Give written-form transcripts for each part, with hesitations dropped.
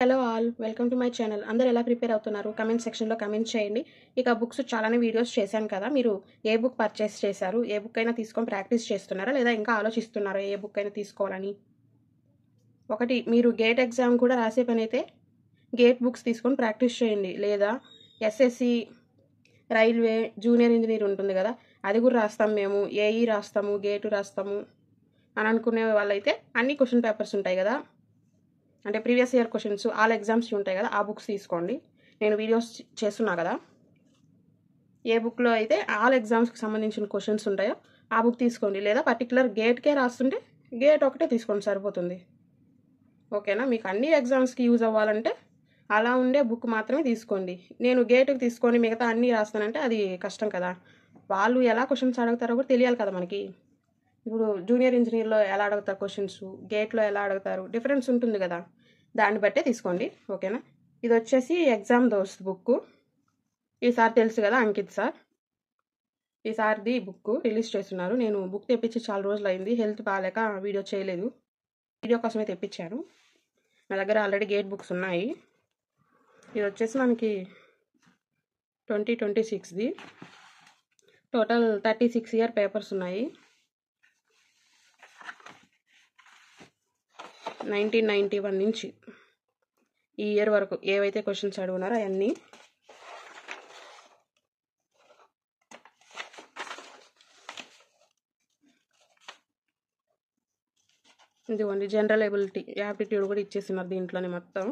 Hello all, welcome to my channel. అందరూ ఎలా prepare అవుతున్నారు? కమెంట్ సెక్షన్లో కమెంట్ చేయండి. ఇక బుక్స్ చాలానే వీడియోస్ చేశాను కదా, మీరు ఏ బుక్ పర్చేస్ చేశారు? ఏ బుక్ అయినా తీసుకొని ప్రాక్టీస్ చేస్తున్నారా, లేదా ఇంకా ఆలోచిస్తున్నారా ఏ బుక్ అయినా తీసుకోవాలని? ఒకటి, మీరు గేట్ ఎగ్జామ్ కూడా రాసే పని అయితే గేట్ బుక్స్ తీసుకొని ప్రాక్టీస్ చేయండి. లేదా ఎస్ఎస్సి, రైల్వే, జూనియర్ ఇంజనీర్ ఉంటుంది కదా, అది కూడా రాస్తాం మేము, ఏఈ రాస్తాము, గేటు రాస్తాము అని అనుకునే వాళ్ళైతే అన్ని క్వశ్చన్ పేపర్స్ ఉంటాయి కదా, అంటే previous year questions, all exams ఉంటాయి కదా, ఆ బుక్స్ తీసుకోండి. నేను వీడియోస్ చేస్తున్నా కదా, ఏ బుక్లో అయితే ఆల్ ఎగ్జామ్స్కి సంబంధించిన క్వశ్చన్స్ ఉంటాయో ఆ బుక్ తీసుకోండి. లేదా పర్టికులర్ గేట్కే రాస్తుంటే గేట్ ఒకటే తీసుకోండి, సరిపోతుంది. ఓకేనా? మీకు అన్ని ఎగ్జామ్స్కి యూజ్ అవ్వాలంటే అలా ఉండే బుక్ మాత్రమే తీసుకోండి. నేను గేట్కి తీసుకొని మిగతా అన్నీ రాస్తానంటే అది కష్టం కదా. వాళ్ళు ఎలా క్వశ్చన్స్ అడుగుతారో కూడా తెలియాలి కదా మనకి. ఇప్పుడు జూనియర్ ఇంజనీర్లో ఎలా అడుగుతారు క్వశ్చన్స్, గేట్లో ఎలా అడుగుతారు, డిఫరెన్స్ ఉంటుంది కదా, దాన్ని బట్టే తీసుకోండి. ఓకేనా? ఇది వచ్చేసి ఎగ్జామ్ దోస్త్ బుక్. ఈసారి తెలుసు కదా, అంకిత్ సార్ ఈసారిది బుక్ రిలీజ్ చేస్తున్నారు. నేను బుక్ తెప్పించి చాలా రోజులు అయింది, హెల్త్ బాగాలేక వీడియో చేయలేదు. వీడియో కోసమే తెప్పించాను. నా దగ్గర ఆల్రెడీ గేట్ బుక్స్ ఉన్నాయి. ఇది వచ్చేసి మనకి 2026ది. టోటల్ 36 ఇయర్ పేపర్స్ ఉన్నాయి. 1991 నుంచి ఈ ఇయర్ వరకు ఏవైతే క్వశ్చన్స్ అడుగున్నారో అవన్నీ. ఇదిగోండి, జనరల్ ఎబిలిటీ, యాప్టిట్యూడ్ కూడా ఇచ్చేస్తున్నారు దీంట్లోనే మొత్తం,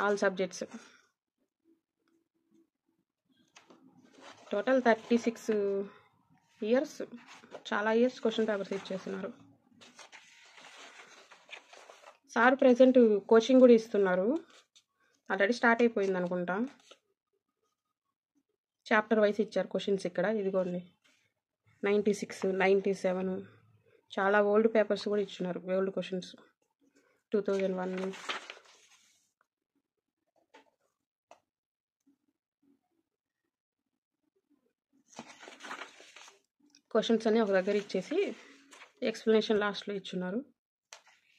ఆల్ సబ్జెక్ట్స్. టోటల్ 36 ఇయర్స్, చాలా ఇయర్స్ క్వశ్చన్ పేపర్స్ ఇచ్చేస్తున్నారు. సార్ ప్రెజెంట్ కోచింగ్ కూడా ఇస్తున్నారు, ఆల్రెడీ స్టార్ట్ అయిపోయింది అనుకుంటా. చాప్టర్ వైస్ ఇచ్చారు క్వశ్చన్స్ ఇక్కడ. ఇదిగోండి, 96, 97 చాలా ఓల్డ్ పేపర్స్ కూడా ఇచ్చున్నారు, ఓల్డ్ క్వశ్చన్స్ 2001. క్వశ్చన్స్ అన్నీ ఒక దగ్గర ఇచ్చేసి ఎక్స్ప్లెనేషన్ లాస్ట్లో ఇచ్చున్నారు.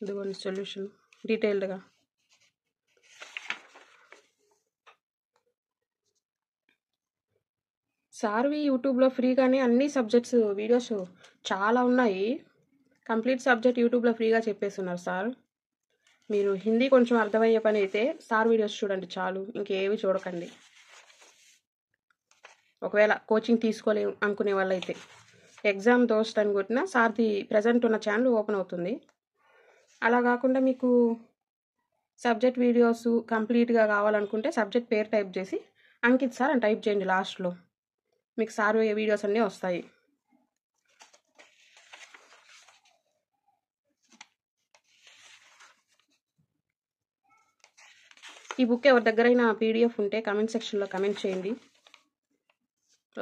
ఇదిగోండి సొల్యూషన్ డీటెయిల్డ్గా. సార్వి యూట్యూబ్లో ఫ్రీగానే అన్ని సబ్జెక్ట్స్ వీడియోస్ చాలా ఉన్నాయి. కంప్లీట్ సబ్జెక్ట్ యూట్యూబ్లో ఫ్రీగా చెప్పేస్తున్నారు సార్. మీరు హిందీ కొంచెం అర్థమయ్యే పని అయితే సార్ వీడియోస్ చూడండి చాలు, ఇంకేవి చూడకండి. ఒకవేళ కోచింగ్ తీసుకోలేము అనుకునే వాళ్ళైతే ఎగ్జామ్ దోస్ట్ అని కొట్టినా సార్ది ప్రజెంట్ ఉన్న ఛానల్ ఓపెన్ అవుతుంది. అలా కాకుండా మీకు సబ్జెక్ట్ వీడియోస్ కంప్లీట్గా కావాలనుకుంటే సబ్జెక్ట్ పేరు టైప్ చేసి అంకిత్ సార్ అని టైప్ చేయండి, లాస్ట్లో మీకు సార్ వీడియోస్ అన్నీ వస్తాయి. ఈ బుక్ ఎవరి దగ్గరైనా పీడిఎఫ్ ఉంటే కమెంట్ సెక్షన్లో కమెంట్ చేయండి.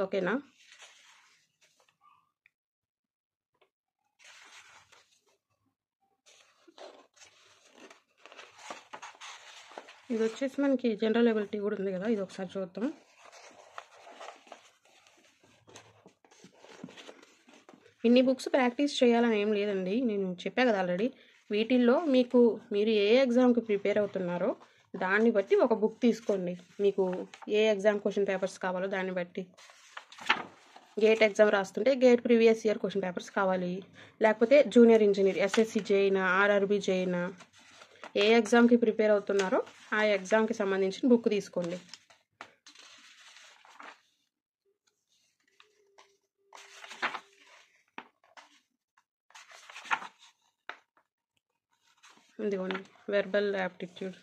ఓకేనా? ఇది వచ్చేసి మనకి జనరల్ ఎబిలిటీ కూడా ఉంది కదా, ఇది ఒకసారి చూద్దాం. ఇన్ని బుక్స్ ప్రాక్టీస్ చేయాలని ఏం లేదండి, నేను చెప్పా కదా ఆల్రెడీ. వీటిల్లో మీరు ఏ ఎగ్జామ్కి ప్రిపేర్ అవుతున్నారో దాన్ని బట్టి ఒక బుక్ తీసుకోండి. మీకు ఏ ఎగ్జామ్ క్వశ్చన్ పేపర్స్ కావాలో దాన్ని బట్టి. గేట్ ఎగ్జామ్ రాస్తుంటే GATE previous year question papers కావాలి, లేకపోతే జూనియర్ ఇంజనీర్, ఎస్ఎస్సి జేయినా, ఆర్ఆర్బి జేయినా, ఏ ఎగ్జామ్కి ప్రిపేర్ అవుతున్నారో ఆ ఎగ్జామ్కి సంబంధించిన బుక్ తీసుకోండి. ఇదిగోండి, వెర్బల్ యాప్టిట్యూడ్.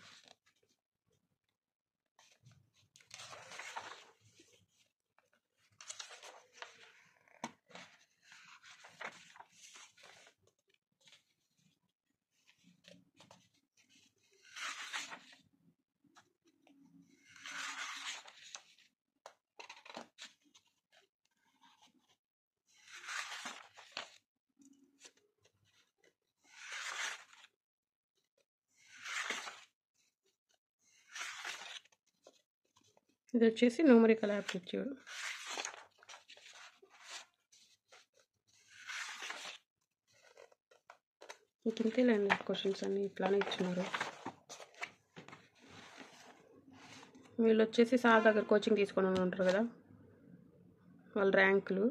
ఇది వచ్చేసి న్యూమరికల్ యాప్టిట్యూడ్. ఇంతేలేండి, క్వశ్చన్స్ అన్నీ ఇట్లానే ఇచ్చినారు. వీళ్ళు వచ్చేసి సార్ దగ్గర కోచింగ్ తీసుకొని ఉంటారు కదా, వాళ్ళ ర్యాంకులు.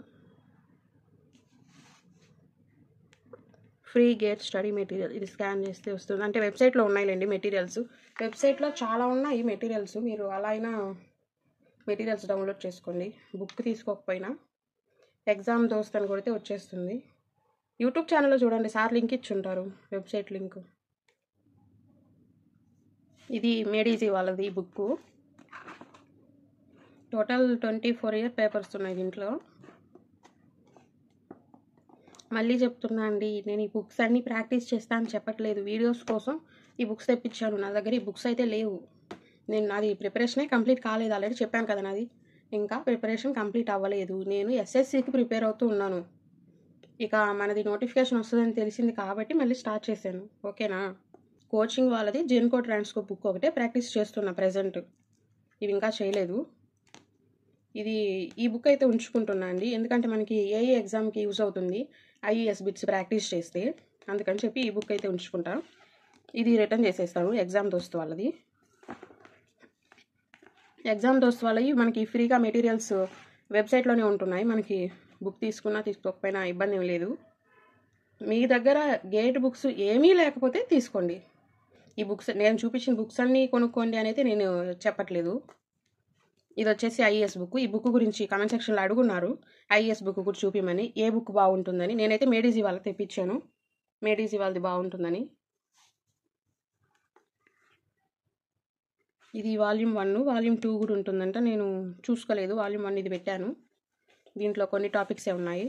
ఫ్రీ గేట్ స్టడీ మెటీరియల్, ఇది స్కాన్ చేస్తే వస్తుంది. అంటే వెబ్సైట్లో ఉన్నాయిలేండి మెటీరియల్స్, వెబ్సైట్లో చాలా ఉన్నాయి మెటీరియల్స్. మీరు అలా అయినా మెటీరియల్స్ డౌన్లోడ్ చేసుకోండి. బుక్ తీసుకోకపోయినా ఎగ్జామ్ దోస్త్ అని కొడితే వచ్చేస్తుంది. యూట్యూబ్ ఛానల్లో చూడండి, సార్ లింక్ ఇచ్చుంటారు, వెబ్సైట్ లింక్. ఇది మేడ్ ఈజీ వాళ్ళది బుక్. టోటల్ 24 ఇయర్ పేపర్స్ ఉన్నాయి దీంట్లో. మళ్ళీ చెప్తున్నా అండి, నేను ఈ బుక్స్ అన్నీ ప్రాక్టీస్ చేస్తా అని చెప్పట్లేదు, వీడియోస్ కోసం ఈ బుక్స్ తెప్పించాను. నా దగ్గర ఈ బుక్స్ అయితే లేవు. నాది ప్రిపరేషనే కంప్లీట్ కాలేదు, ఆల్రెడీ చెప్పాను కదా, నాది ఇంకా ప్రిపరేషన్ కంప్లీట్ అవ్వలేదు. నేను ఎస్ఎస్సికి ప్రిపేర్ అవుతూ ఉన్నాను. ఇక మనది నోటిఫికేషన్ వస్తుందని తెలిసింది కాబట్టి మళ్ళీ స్టార్ట్ చేశాను. ఓకేనా. కోచింగ్ వాళ్ళది జెన్కో ట్రాన్స్కోప్ బుక్ ఒకటే ప్రాక్టీస్ చేస్తున్నా ప్రజెంట్, ఇవి ఇంకా చేయలేదు. ఈ బుక్ అయితే ఉంచుకుంటున్నా అండి, ఎందుకంటే మనకి ఏఈ ఎగ్జామ్కి యూజ్ అవుతుంది ఐఈఎస్ బిట్స్ ప్రాక్టీస్ చేస్తే, అందుకని చెప్పి ఈ బుక్ అయితే ఉంచుకుంటా. ఇది రిటర్న్ చేసేస్తాను ఎగ్జామ్ దోస్త్ వాళ్ళది. ఎగ్జామ్ దోస్త్ వాళ్ళవి మనకి ఫ్రీగా మెటీరియల్స్ వెబ్సైట్లోనే ఉంటున్నాయి. మనకి బుక్ తీసుకున్నా తీసుకోకపోయినా ఇబ్బంది ఏం లేదు. మీ దగ్గర గేట్ బుక్స్ ఏమీ లేకపోతే తీసుకోండి. ఈ బుక్స్ నేను చూపించిన బుక్స్ అన్నీ కొనుక్కోండి అనేది నేను చెప్పట్లేదు. ఇది వచ్చేసి ఐఏఎస్ బుక్. ఈ బుక్ గురించి కామెంట్ సెక్షన్లో అడుగున్నారు, ఐఏఎస్ బుక్ కూడా చూపించమని. ఏ బుక్ బాగుంటుందని నేనైతే మేడ్ ఈజీ వాళ్ళకి తెప్పించాను, మేడ్ ఈజీ వాళ్ళది బాగుంటుందని. ఇది వాల్యూమ్ 1, వాల్యూమ్ 2 కూడా ఉంటుందంట, నేను చూసుకోలేదు. వాల్యూమ్ 1 ఇది పెట్టాను, దీంట్లో కొన్ని టాపిక్సే ఉన్నాయి.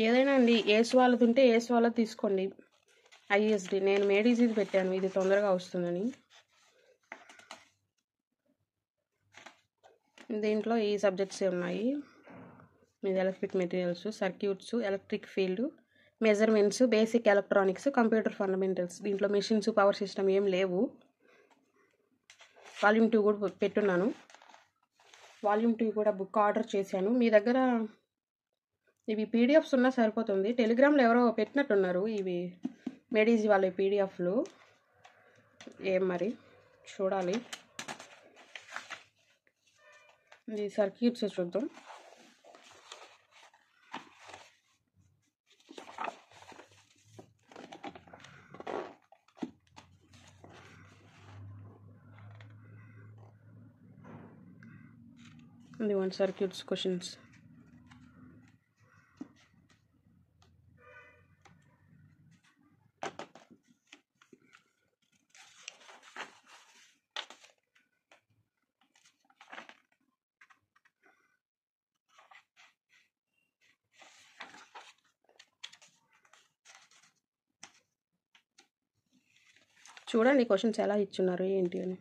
ఏదైనా అండి, ఏస్ వాళ్ళది ఉంటే ఏస్ వాళ్ళది తీసుకోండి. ఐఎస్డి నేను మేడ్ ఈజీది పెట్టాను, ఇది తొందరగా వస్తుందని. దీంట్లో ఈ సబ్జెక్ట్సే ఉన్నాయి. ఇది electric materials, circuits, electric field, measurements, basic electronics, computer fundamentals. దీంట్లో మెషిన్స్, పవర్ సిస్టమ్ ఏం లేవు. వాల్యూమ్ 2 కూడా పెట్టున్నాను, వాల్యూమ్ 2 కూడా బుక్ ఆర్డర్ చేశాను. మీ దగ్గర ఇవి పీడిఎఫ్స్ ఉన్నా సరిపోతుంది. టెలిగ్రామ్లో ఎవరో పెట్టినట్టున్నారు ఇవి మేడ్ ఈజీ వాళ్ళ పీడిఎఫ్లు, ఏం మరి చూడాలి. ఇది సర్క్యూట్స్ చూద్దాం. ఇది 1 సర్క్యూట్స్ క్వశ్చన్స్. చూడండి క్వశ్చన్స్ ఎలా ఇచ్చున్నారు ఏంటి అని.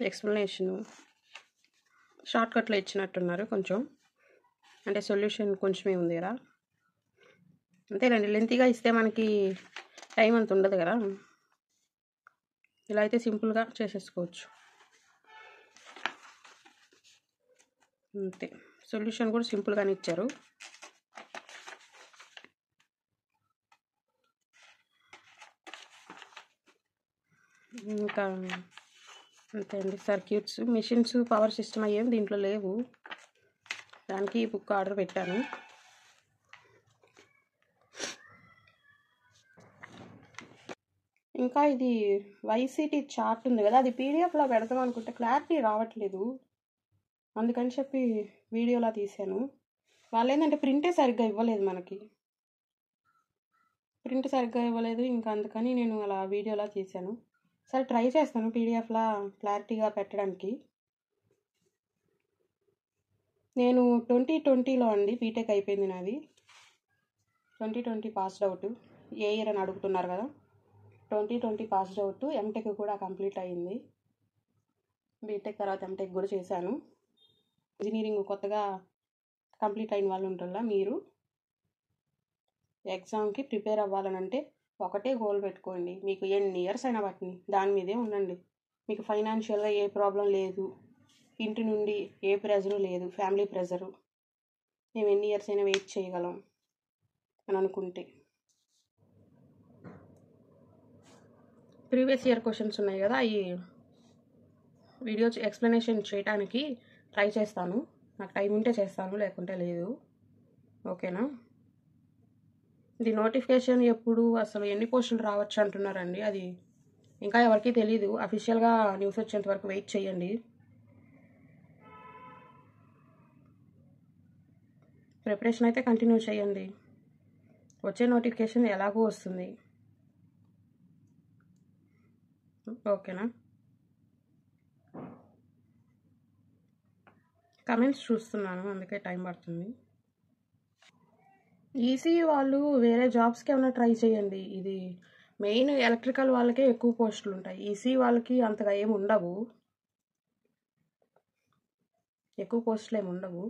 ఎక్స్ప్లెనేషను షార్ట్కట్లో ఇచ్చినట్టున్నారు కొంచెం, అంటే సొల్యూషన్ కొంచెమే ఉంది కదా, అంతేనండి. లెంతీగా ఇస్తే మనకి టైం అంత ఉండదు కదా, ఇలా అయితే సింపుల్గా చేసేసుకోవచ్చు అంతే. సొల్యూషన్ కూడా సింపుల్గానే ఇచ్చారు. ఇంకా అంతే అండి. సర్క్యూట్స్, మిషన్స్, పవర్ సిస్టమ్ అయ్యేం దీంట్లో లేవు, దానికి ఈ బుక్ ఆర్డర్ పెట్టాను. ఇంకా ఇది వైసీటీ చార్ట్ ఉంది కదా, అది పీడిఎఫ్లో పెడతాం అనుకుంటే క్లారిటీ రావట్లేదు, అందుకని చెప్పి వీడియోలా తీసాను. వాళ్ళు ఏంటంటే ప్రింటే సరిగ్గా ఇవ్వలేదు, మనకి ప్రింట్ సరిగ్గా ఇవ్వలేదు, ఇంకా అందుకని నేను అలా వీడియోలా తీసాను. సరే ట్రై చేస్తాను పీడిఎఫ్లా క్లారిటీగా పెట్టడానికి. నేను 2020లో అండి బీటెక్ అయిపోయింది నాది, 2020 పాస్డ్ అవుట్. ఏ ఇయర్ అని అడుగుతున్నారు కదా, 2020 పాస్డ్ అవుట్. ఎంటెక్ కూడా కంప్లీట్ అయ్యింది, బీటెక్ తర్వాత ఎంటెక్ కూడా చేశాను. ఇంజనీరింగ్ కొత్తగా కంప్లీట్ అయిన వాళ్ళు ఉంటారా, మీరు ఎగ్జామ్కి ప్రిపేర్ అవ్వాలనంటే ఒకటే గోల్ పెట్టుకోండి. మీకు ఎన్ని ఇయర్స్ అయినా పట్టని దాని మీదే ఉండండి. మీకు ఫైనాన్షియల్గా ఏ ప్రాబ్లం లేదు, ఇంటి నుండి ఏ ప్రెజరు లేదు, ఫ్యామిలీ ప్రెజరు, మేము ఎన్ని ఇయర్స్ అయినా వెయిట్ చేయగలం అని అనుకుంటే. ప్రీవియస్ ఇయర్ క్వశ్చన్స్ ఉన్నాయి కదా, ఈ వీడియో ఎక్స్ప్లెనేషన్ చేయడానికి ట్రై చేస్తాను. నాకు టైం ఉంటే చేస్తాను, లేకుంటే లేదు. ఓకేనా? ఇది నోటిఫికేషన్ ఎప్పుడు, అసలు ఎన్ని పోస్టులు రావచ్చు అంటున్నారండి. అది ఇంకా ఎవరికీ తెలీదు. అఫీషియల్గా న్యూస్ వచ్చేంత వరకు వెయిట్ చేయండి. ప్రిపరేషన్ అయితే కంటిన్యూ చేయండి. వచ్చే నోటిఫికేషన్ ఎలాగో వస్తుంది. ఓకేనా? కమెంట్స్ చూస్తున్నాను, అందుకే టైం పడుతుంది. ఈసీఈ వాళ్ళు వేరే జాబ్స్కి ఏమైనా ట్రై చేయండి. ఇది మెయిన్ ఎలక్ట్రికల్ వాళ్ళకే ఎక్కువ పోస్టులు ఉంటాయి. ఈసీఈ వాళ్ళకి అంతగా ఏమి ఉండవు, ఎక్కువ పోస్టులు ఏమి ఉండవు.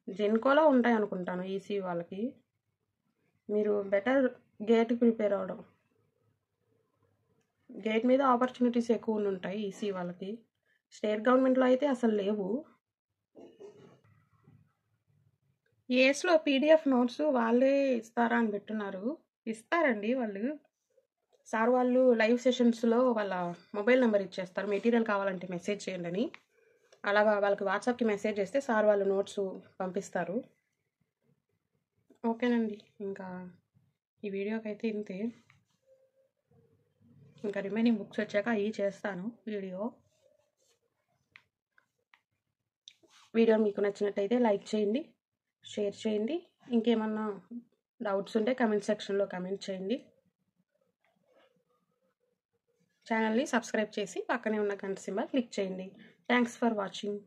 జెన్కోలో ఉంటాయి అనుకుంటాను ఈసీఈ వాళ్ళకి. మీరు బెటర్ గేట్ ప్రిపేర్ అవ్వడం. గేట్ మీద ఆపర్చునిటీస్ ఎక్కువ ఉంటాయి ఈసీఈ వాళ్ళకి. స్టేట్ గవర్నమెంట్లో అయితే అసలు లేవు. ఏస్లో పీడిఎఫ్ నోట్స్ వాళ్ళే ఇస్తారా అని పెట్టున్నారు. ఇస్తారండి వాళ్ళు. సార్ వాళ్ళు లైవ్ సెషన్స్లో వాళ్ళ మొబైల్ నెంబర్ ఇచ్చేస్తారు, మెటీరియల్ కావాలంటే మెసేజ్ చేయండి అని. అలాగా వాళ్ళకి వాట్సాప్కి మెసేజ్ చేస్తే సార్ వాళ్ళు నోట్స్ పంపిస్తారు. ఓకేనండి, ఇంకా ఈ వీడియోకి అయితే ఇంతే. ఇంకా రిమైనింగ్ బుక్స్ వచ్చాక అవి చేస్తాను వీడియో మీకు నచ్చినట్టయితే లైక్ చేయండి, షేర్ చేయండి. ఇంకేమన్నా డౌట్స్ ఉంటే కమెంట్ సెక్షన్లో కమెంట్ చేయండి. ఛానల్ని సబ్స్క్రైబ్ చేసి పక్కనే ఉన్న గంట సింబల్ క్లిక్ చేయండి. Thanks for watching.